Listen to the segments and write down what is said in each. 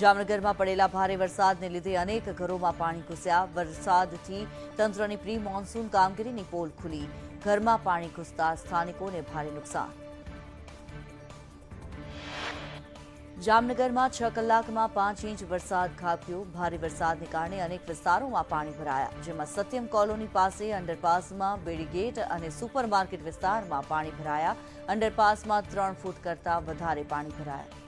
જામનગરમાં પડેલા ભારે વરસાદને લીધે અનેક ઘરોમાં પાણી ઘૂસ્યા। વરસાદથી તંત્રની પ્રી મોન્સૂન કામગીરીની પોલ ખુલી। ઘરમાં પાણી ઘૂસતા સ્થાનિકોને ભારે નુકસાન। જામનગરમાં 6 કલાકમાં 5 ઇંચ વરસાદ ખાબક્યો। ભારે વરસાદને કારણે અનેક વિસ્તારોમાં પાણી ભરાયા, જેમાં સત્યમ કોલોની પાસે અંડરપાસમાં, બેડીગેટ અને સુપરમાર્કેટ વિસ્તારમાં પાણી ભરાયા। અંડરપાસમાં 3 ફૂટ કરતાં વધારે પાણી ભરાયા।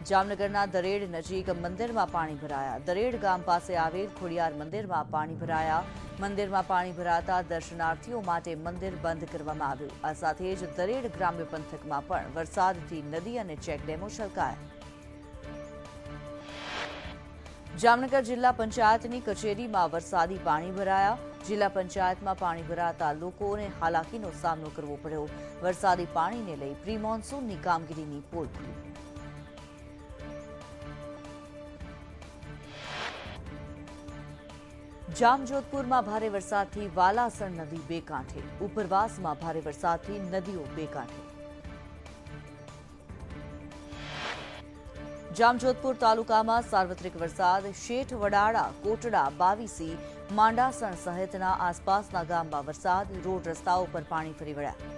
જામનગરના દરેડ નજીક મંદિરમાં પાણી ભરાયા। દરેડ ગામ પાસે આવેલ ખોડિયાર મંદિરમાં પાણી ભરાયા। મંદિરમાં પાણી ભરાતા દર્શનાર્થીઓ માટે મંદિર બંધ કરવામાં આવ્યું। આ સાથે જ દરેડ ગ્રામ્ય પંથકમાં પણ વરસાદથી નદી અને ચેકડેમો છલકાયા। જામનગર જિલ્લા પંચાયતની કચેરીમાં વરસાદી પાણી ભરાયા। જિલ્લા પંચાયતમાં પાણી ભરાતા લોકોને હાલાકીનો સામનો કરવો પડ્યો। વરસાદી પાણીને લઈ પ્રી મોન્સૂનની કામગીરીની પોલ ખુલી। જામજોધપુરમાં ભારે વરસાદથી વાલાસણ નદી બે કાંઠે। ઉપરવાસમાં ભારે વરસાદથી નદીઓ બે કાંઠે। જામજોધપુર તાલુકામાં સાર્વત્રિક વરસાદ। શેઠ વડાળા, કોટડા, બાવીસી, માંડાસણ સહિતના આસપાસના ગામમાં વરસાદ। રોડ રસ્તાઓ પર પાણી ફરી વળ્યા।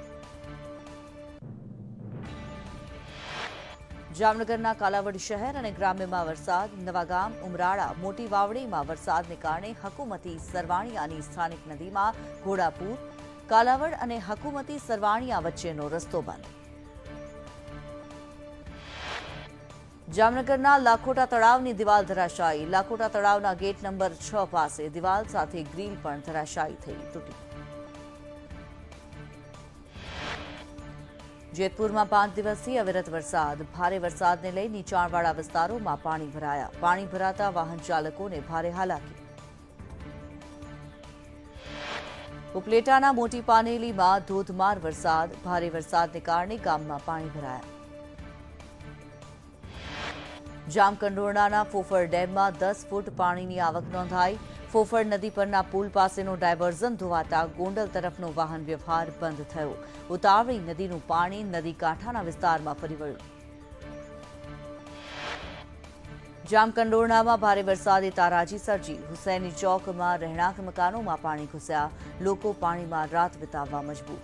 જામનગરના કાલાવડ શહેર અને ગ્રામ્યમાં વરસાદ। નવાગામ, ઉમરાળા, મોટી વાવડીમાં વરસાદને કારણે હકુમતી સરવાણિયાની સ્થાનિક નદીમાં ઘોડાપૂર। કાલાવડ અને હકુમતી સરવાણિયા વચ્ચેનો રસ્તો બંધ। જામનગરના લાખોટા તળાવની દિવાલ ધરાશાયી। લાખોટા તળાવના ગેટ નંબર 6 પાસે દિવાલ સાથે ગ્રીલ પણ ધરાશાયી થઈ તૂટી। જેતપુરમાં 5 દિવસથી અવિરત વરસાદ। ભારે વરસાદને લઈ નીચાણવાળા વિસ્તારોમાં પાણી ભરાયા। પાણી ભરાતા વાહન ચાલકોને ભારે હાલાકી। ઉપલેટાના મોટી પાનેલીમાં ધોધમાર વરસાદ। ભારે વરસાદને કારણે ગામમાં પાણી ભરાયા। જામકંડોરણાના ફોફર ડેમમાં 10 ફૂટ પાણીની આવક નોંધાઈ। ફોફર નદી પરના પુલ પાસેનો ડાયવર્ઝન ધોવાતા ગોંડલ તરફનો વાહન વ્યવહાર બંધ થયો। ઉતાવળી નદીનું પાણી નદી કાંઠાના વિસ્તારમાં ફરી વળ્યું। જામકંડોરણામાં ભારે વરસાદે તારાજી સર્જી। હુસૈની ચોકમાં રહેણાંક મકાનોમાં પાણી ઘૂસ્યા। લોકો પાણીમાં રાત વિતાવવા મજબૂર।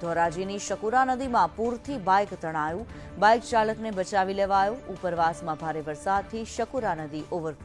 ધોરાજીની શકુરા નદીમાં પૂરથી બાઇક તણાયું। બાઇક ચાલકને બચાવી લેવાયો। ઉપરવાસમાં ભારે વરસાદથી શકુરા નદી ઓવરફ્લો।